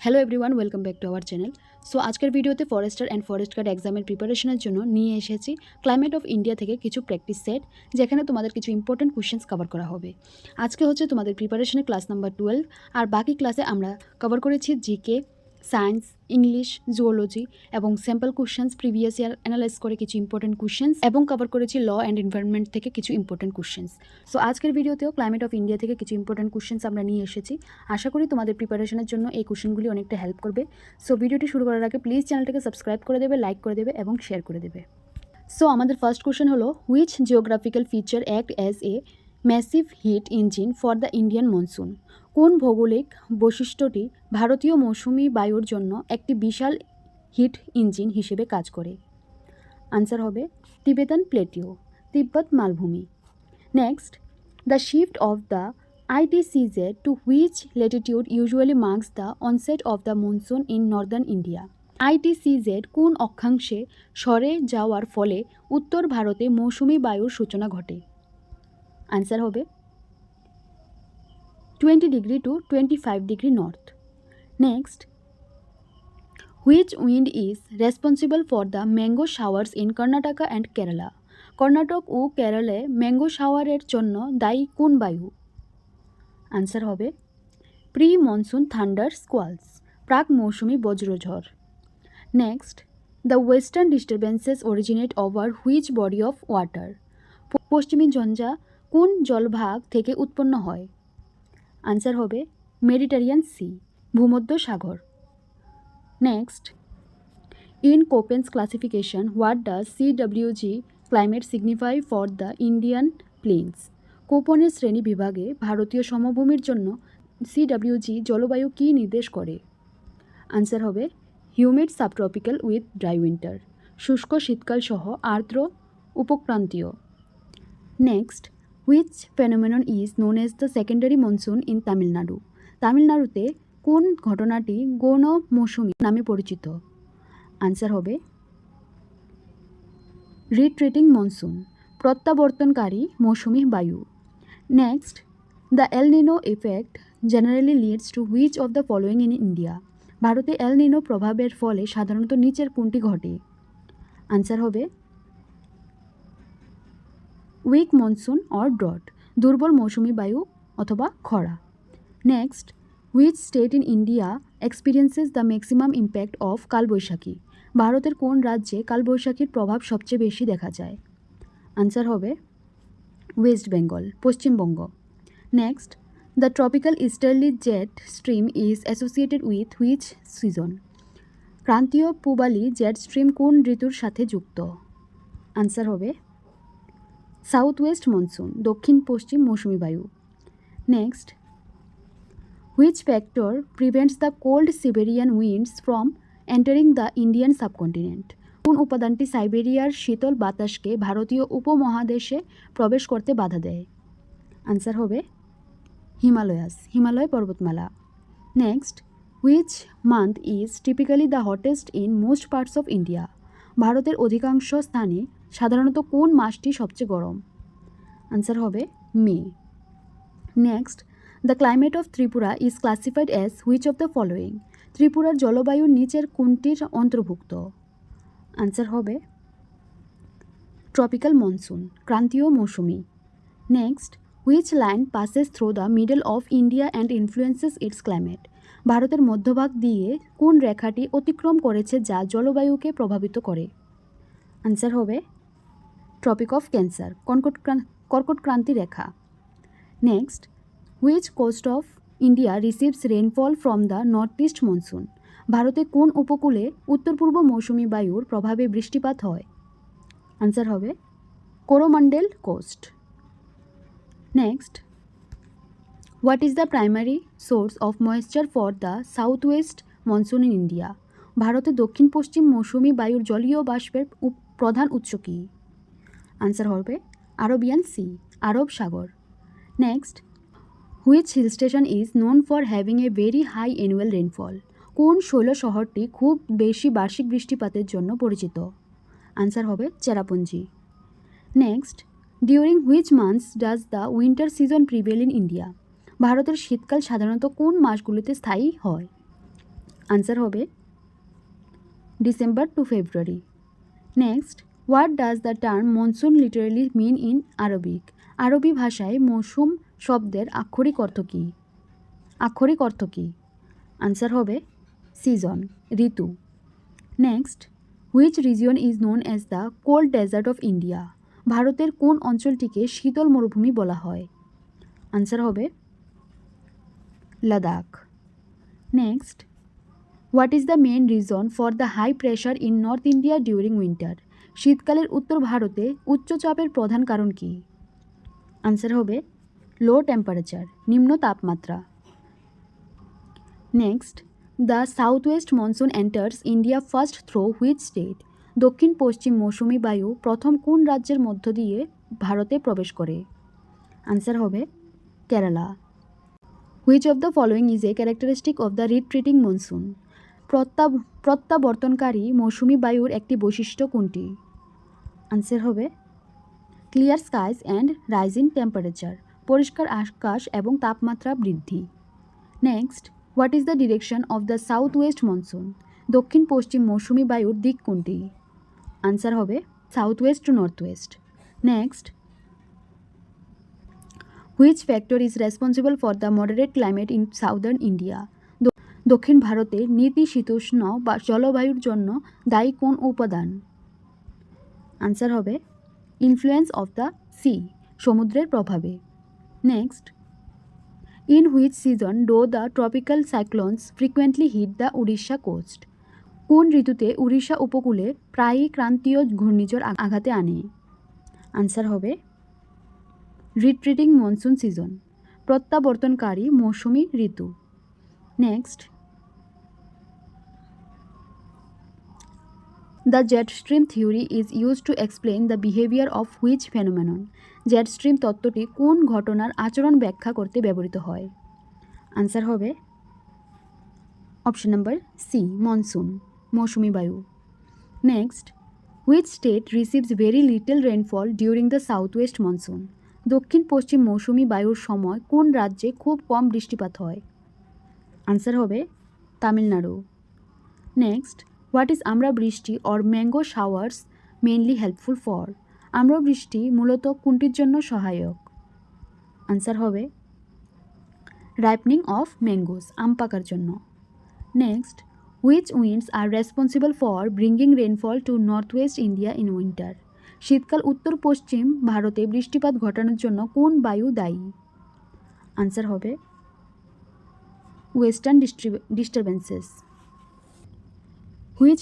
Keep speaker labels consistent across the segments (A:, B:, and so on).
A: Hello everyone, welcome back to our channel. So আজকের ভিডিওতে Forster and forest guard এক্সামের প্রিপারেশনের জন্য নিয়ে এসেছি ক্লাইমেট অফ ইন্ডিয়া থেকে কিছু প্র্যাকটিস সেট, যেখানে তোমাদের কিছু ইম্পর্টেন্ট কোশ্চেন্স কভার করা হবে। আজকে হচ্ছে তোমাদের প্রিপারেশনের ক্লাস নাম্বার 12, আর বাকি ক্লাসে আমরা কভার করেছি জিকে, সায়েন্স, ইংলিশ, জুওলজি এবং sample questions, previous year analyse করে কিছু ইম্পর্টেন্ট কোশ্চেন্স, এবং কভার করেছি ল অ্যান্ড এনভায়রনমেন্ট থেকে কিছু ইম্পর্টেন্ট কোশ্চেন্স। সো আজকের ভিডিওতেও ক্লাইমেট অফ ইন্ডিয়া থেকে কিছু ইম্পর্টেন্ট কোশ্চেন্স আমরা নিয়ে এসেছি। আশা করি তোমাদের প্রিপারেশনের জন্য এই কোশ্চেনগুলি অনেকটা হেল্প করবে। সো ভিডিওটি শুরু করার আগে প্লিজ চ্যানেলটাকে সাবস্ক্রাইব করে দেবে, লাইক করে দেবে এবং শেয়ার করে দেবে। সো আমাদের ফার্স্ট কোশ্চেন হলো, which geographical feature act as a massive hit engine for the Indian monsoon? কোন ভৌগোলিক বৈশিষ্ট্যটি ভারতীয় মৌসুমি বায়ুর জন্য একটি বিশাল হিট ইঞ্জিন হিসেবে কাজ করে? আনসার হবে তিবেতান প্লেটিও, তিব্বত মালভূমি। Next, the shift of the ITCZ to which latitude usually marks the onset of the monsoon in northern India? ITCZ কোন অক্ষাংশে সরে যাওয়ার ফলে উত্তর ভারতে মৌসুমি বায়ুর সূচনা ঘটে? আনসার হবে 20 degree to 25 degree north. Next, which wind is responsible for the mango showers in Karnataka and Kerala? Karnataka ও কেরলে ম্যাঙ্গো শাওয়ারের জন্য দায়ী কোন বায়ু? আনসার হবে প্রি মনসুন থান্ডার স্কোয়ালস, প্রাক মৌসুমি বজ্রঝড়। Next, the western disturbances originate over which body of water? পশ্চিমী ঝঞ্ঝা কোন জলভাগ থেকে উৎপন্ন হয়? আনসার হবে মেডিটেরিয়ান সি, ভূমধ্য সাগর। Next, in Koppen's classification what does CWG climate signify for the Indian plains? কোপনের শ্রেণী বিভাগে ভারতীয় সমভূমির জন্য CWG জলবায়ু কী নির্দেশ করে? আনসার হবে humid subtropical with dry winter, শুষ্ক শীতকাল সহ আর্দ্র উপক্রান্তীয়। Next, which phenomenon is known as the secondary monsoon in Tamil Nadu? তামিলনাড়ুতে কোন ঘটনাটি গৌণ মৌসুমী নামে পরিচিত? আনসার হবে রিট্রিটিং মনসুন, প্রত্যাবর্তনকারী মৌসুমী বায়ু। Next, the L Niño effect generally leads to which of the following in India? ভারতে এল নিনো প্রভাবের ফলে সাধারণত নিচের কোনটি ঘটে? আনসার হবে উইক মনসুন অর ড্রট, দুর্বল মৌসুমী বায়ু অথবা খরা। Next, which state in India experiences the maximum impact of কালবৈশাখী? ভারতের কোন রাজ্যে কালবৈশাখীর প্রভাব সবচেয়ে বেশি দেখা যায়? আনসার হবে West Bengal, Paschimbanga. Next, the tropical easterly jet stream is associated with which season? ক্রান্তীয় পূবালি জেট স্ট্রিম কোন ঋতুর সাথে যুক্ত? আনসার হবে সাউথ ওয়েস্ট মনসুন, দক্ষিণ পশ্চিম মৌসুমী বায়ু। Next, which factor prevents the cold Siberian winds from entering the Indian subcontinent? কোন উপাদানটি সাইবেরিয়ার শীতল বাতাসকে ভারতীয় উপমহাদেশে প্রবেশ করতে বাধা দেয়? আনসার হবে হিমালয় পর্বতমালা। Next, which month is typically the hottest in most parts of India? ভারতের অধিকাংশ স্থানে সাধারণত কোন মাসটি সবচেয়ে গরম? আনসার হবে May. Next, the climate of Tripura is classified as which of the following? ত্রিপুরার জলবায়ুর নিচের কোনটির অন্তর্ভুক্ত? আনসার হবে ট্রপিক্যাল মনসুন, ক্রান্তীয় মৌসুমি। Next, which line passes through the middle of India and influences its climate? ভারতের মধ্যভাগ দিয়ে কোন রেখাটি অতিক্রম করেছে যা জলবায়ুকে প্রভাবিত করে? আনসার হবে ট্রপিক অফ ক্যান্সার, কর্কটক্রান্তি রেখা। Next, which coast of India receives rainfall from the north east monsoon? ভারতে কোন উপকূলে উত্তর পূর্ব মৌসুমী বায়ুর প্রভাবে বৃষ্টিপাত হয়? আনসার হবে Coromandel coast. Next, what is the primary source of moisture for the south west monsoon in India? ভারতে দক্ষিণ পশ্চিম মৌসুমী বায়ুর জলীয় বাষ্পের প্রধান উৎস কী? আনসার হবে আরবিয়ান সি, আরব সাগর। Next, which hill station is known for having a very high annual rainfall? কোন শৈল শহরটি খুব বেশি বার্ষিক বৃষ্টিপাতের জন্য পরিচিত? আনসার হবে Cherrapunji. Next, during which months does the winter season prevail in India? ভারতের শীতকাল সাধারণত কোন মাসগুলিতে স্থায়ী হয়? আনসার হবে December to February. Next, what does the term monsoon literally mean in Arabic? আরবি ভাষায় মৌসুম শব্দের আক্ষরিক অর্থ কী? আনসার হবে সিজন, ঋতু। Next, which region is known as the cold desert of India? ভারতের কোন অঞ্চলটিকে শীতল মরুভূমি বলা হয়? আনসার হবে Ladakh. Next, what is the main reason for the high pressure in North India during winter? শীতকালের উত্তর ভারতে উচ্চচাপের প্রধান কারণ কী? আনসার হবে লো টেম্পারেচার, নিম্ন তাপমাত্রা। Next, the south west monsoon enters India first through which state? দক্ষিণ পশ্চিম মৌসুমি বায়ু প্রথম কোন রাজ্যের মধ্য দিয়ে ভারতে প্রবেশ করে? আনসার হবে Kerala. Which of the following is a characteristic of the retreating monsoon? প্রত্যাবর্তনকারী মৌসুমি বায়ুর একটি বৈশিষ্ট্য কোনটি? আনসার হবে clear skies and rising temperature, পরিষ্কার আকাশ এবং তাপমাত্রা বৃদ্ধি। Next, what is the direction of the south west monsoon? দক্ষিণ পশ্চিম মৌসুমি বায়ুর দিক কোনটি? আনসার হবে south west to north west. Next, which factor is responsible for the moderate climate in southern India? দক্ষিণ ভারতে নাতিশীতোষ্ণ বা জলবায়ুর জন্য দায়ী কোন উপাদান? আনসার হবে ইনফ্লুয়েন্স অফ দ্য সি, সমুদ্রের প্রভাবে। Next, in which season do the tropical cyclones frequently hit the Orissa coast? কোন ঋতুতে উড়িষ্যা উপকূলে প্রায়ই ক্রান্তীয় ঘূর্ণিঝড় আঘাতে আনে? আনসার হবে রিট্রিটিং মনসুন সিজন, প্রত্যাবর্তনকারী মৌসুমি ঋতু। Next, the jet stream theory is use to explain the behaviour of which phenomenon? Jet stream তত্ত্বটি কোন ঘটনার আচরণ ব্যাখ্যা করতে ব্যবহৃত হয়? আনসার হবে অপশন নাম্বার সি, মনসুন, মৌসুমি বায়ু। Next, which state receives very little rainfall during the south west monsoon? দক্ষিণ পশ্চিম মৌসুমি বায়ুর সময় কোন রাজ্যে খুব কম বৃষ্টিপাত হয়? আনসার হবে তামিলনাড়ু। নেক্সট, হোয়াট ইজ আমরা বৃষ্টি or mango showers mainly helpful for? আমরা বৃষ্টি মূলত কোনটির জন্য সহায়ক? আনসার হবে রাইপনিং অফ ম্যাঙ্গোস, আম পাকার জন্য। Next, which winds are responsible for bringing rainfall to north west India in winter? শীতকাল উত্তর পশ্চিম ভারতে বৃষ্টিপাত ঘটানোর জন্য কোন বায়ু দায়ী? আনসার হবে western disturbances. Which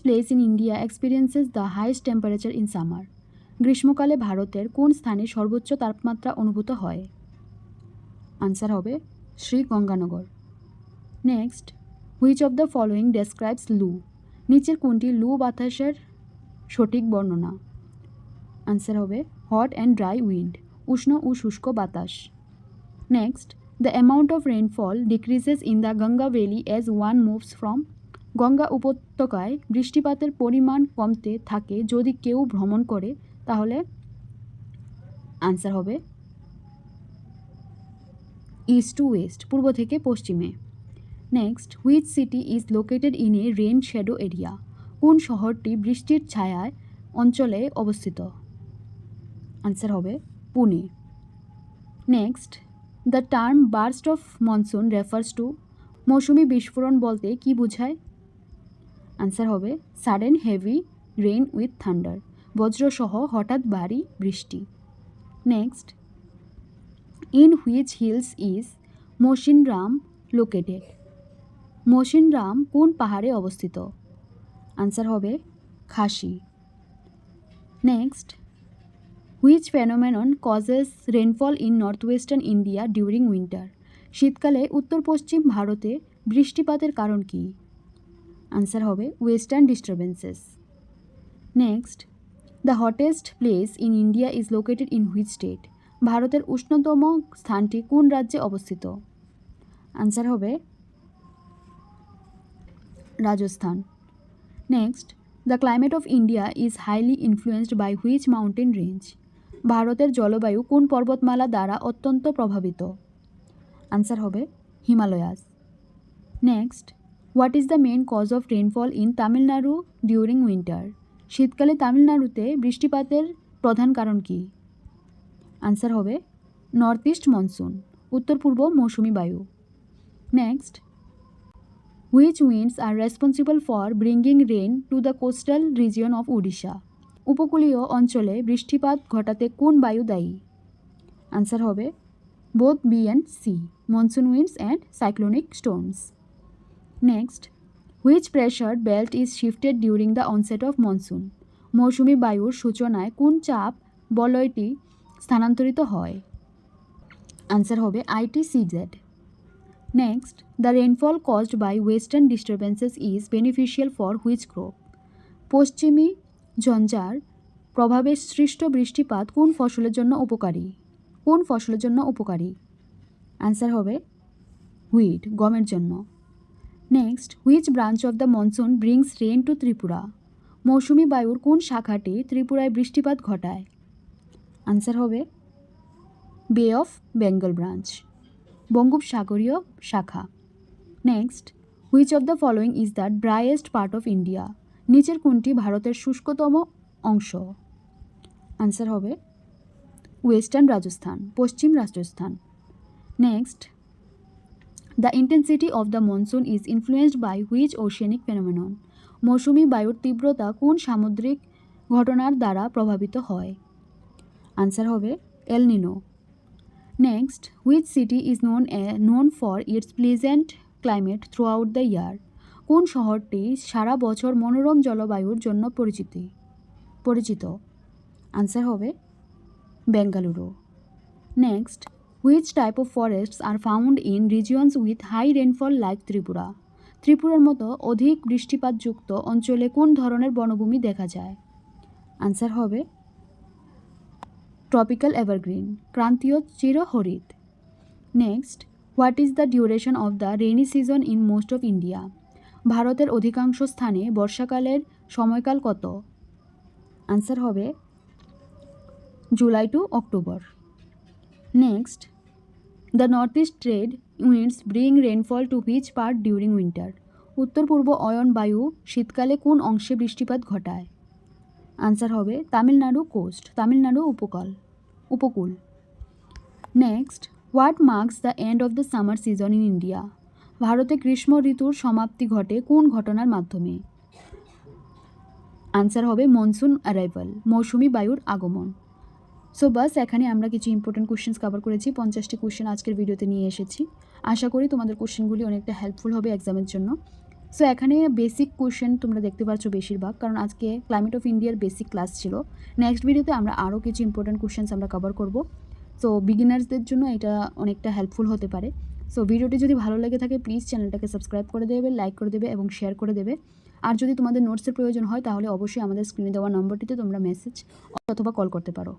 A: place in India experiences the highest temperature in summer? গ্রীষ্মকালে ভারতের কোন স্থানে সর্বোচ্চ তাপমাত্রা অনুভূত হয়? আনসার হবে Shri Ganganagar. Next, which of the following describes লু? নিচের কোনটি লু বাতাসের সঠিক বর্ণনা? আনসার হবে হট অ্যান্ড ড্রাই উইন্ড, উষ্ণ ও শুষ্ক বাতাস। Next, the amount of rainfall decreases in the Ganga valley as one moves from? Ganga উপত্যকায় বৃষ্টিপাতের পরিমাণ কমতে থাকে যদি কেউ ভ্রমণ করে, তাহলে আনসার হবে ইস্ট টু ওয়েস্ট, পূর্ব থেকে পশ্চিমে। Next, which city is located in a rain shadow area? কোন শহরটি বৃষ্টির ছায়ায় অঞ্চলে অবস্থিত? আনসার হবে Pune. Next, the term burst of monsoon refers to? মৌসুমি বিস্ফোরণ বলতে কি বোঝায়? আনসার হবে sudden heavy rain with thunder, বজ্রসহ হঠাৎ ভারী বৃষ্টি। Next, in which hills is Mawsynram located? Mawsynram কোন পাহাড়ে অবস্থিত? আনসার হবে Khasi. Next, which phenomenon causes rainfall in north western India during winter? শীতকালে উত্তর পশ্চিম ভারতে বৃষ্টিপাতের কারণ কি? আনসার হবে western disturbances. Next, the hottest place in India is located in which state? ভারতের উষ্ণতম স্থানটি কোন রাজ্যে অবস্থিত? আনসার হবে Rajasthan. Next, the climate of India is highly influenced by which mountain range? ভারতের জলবায়ু কোন পর্বতমালা দ্বারা অত্যন্ত প্রভাবিত? আনসার হবে Himalayas. Next, what is the main cause of rainfall in Tamil Nadu during winter? শীতকালে তামিলনাড়ুতে বৃষ্টিপাতের প্রধান কারণ কী? আনসার হবে নর্থ ইস্ট মনসুন, উত্তর পূর্ব মৌসুমি বায়ু। Next, which winds are responsible for bringing rain to the coastal region of Orissa? উপকূলীয় অঞ্চলে বৃষ্টিপাত ঘটাতে কোন বায়ু দায়ী? আনসার হবে both B and C, monsoon winds and cyclonic storms. Next, which pressure belt is shifted during the onset of monsoon? মৌসুমি বায়ুর সূচনায় কোন চাপ বলয়টি স্থানান্তরিত হয়? আনসার হবে ITCZ. Next, the rainfall caused by western disturbances is beneficial for which crop? পশ্চিমী ঝঞ্ঝার প্রভাবে সৃষ্ট বৃষ্টিপাত কোন ফসলের জন্য উপকারী? কোন ফসলের জন্য উপকারী? আনসার হবে হুইট, গমের জন্য। Next, which branch of the monsoon brings rain to Tripura? মৌসুমি বায়ুর কোন শাখাটি ত্রিপুরায় বৃষ্টিপাত ঘটায়? আনসার হবে বে অফ বেঙ্গল ব্রাঞ্চ, বঙ্গোপসাগরীয় শাখা। Next, which of the following is the driest part of India? নিচের কোনটি ভারতের শুষ্কতম অংশ? আনসার হবে ওয়েস্টার্ন রাজস্থান, পশ্চিম Rajasthan. Next, the intensity of the monsoon is influenced by which oceanic phenomenon? মৌসুমি বায়ুর তীব্রতা কোন সামুদ্রিক ঘটনার দ্বারা প্রভাবিত হয়? আনসার হবে El Nino. Next, which city is known for its pleasant climate throughout the year? কোন শহরটি সারা বছর মনোরম জলবায়ুর জন্য পরিচিত? আনসার হবে Bengaluru. Next, which type of forests are found in regions with high rainfall like Tripura? ত্রিপুরার মতো অধিক বৃষ্টিপাতযুক্ত অঞ্চলে কোন ধরনের বনভূমি দেখা যায়? আনসার হবে ট্রপিক্যাল এভারগ্রিন, ক্রান্তীয় চিরহরিৎ। Next, what is the duration of the rainy season in most of India? ভারতের অধিকাংশ স্থানে বর্ষাকালের সময়কাল কত? আনসার হবে July to October. Next, the north east trade winds bring rainfall to which part during winter? উত্তর পূর্ব অয়ন বায়ু শীতকালে কোন অংশে বৃষ্টিপাত ঘটায়? আনসার হবে তামিলনাড়ু কোস্ট, তামিলনাড়ু উপকূল। Next, what marks the end of the summer season in India? ভারতে গ্রীষ্ম ঋতুর সমাপ্তি ঘটে কোন ঘটনার মাধ্যমে? আনসার হবে মনসুন অ্যারাইভাল, মৌসুমি বায়ুর আগমন। সো বাস এখানে আমরা কিছু ইম্পর্টেন্ট কোশ্চেন্স কভার করেছি। 50টি কোশ্চেন আজকের ভিডিওতে নিয়ে এসেছি। আশা করি তোমাদের কোশ্চেনগুলি অনেকটা হেল্পফুল হবে এক্সামের জন্য। সো এখানে বেসিক কোশ্চেন তোমরা দেখতে পাচ্ছ বেশিরভাগ, কারণ আজকে ক্লাইমেট অফ ইন্ডিয়ার বেসিক ক্লাস ছিল। নেক্সট ভিডিওতে আমরা আরও কিছু ইম্পর্টেন্ট কোশ্চেন্স আমরা কভার করব। সো বিগিনার্সদের জন্য এটা অনেকটা হেল্পফুল হতে পারে। সো ভিডিওটি যদি ভালো লেগে থাকে প্লিজ চ্যানেলটাকে সাবস্ক্রাইব করে দেবে, লাইক করে দেবে এবং শেয়ার করে দেবে। আর যদি তোমাদের নোটসের প্রয়োজন হয় তাহলে অবশ্যই আমাদের স্ক্রিনে দেওয়া নম্বরটিতে তোমরা মেসেজ অথবা কল করতে পারো।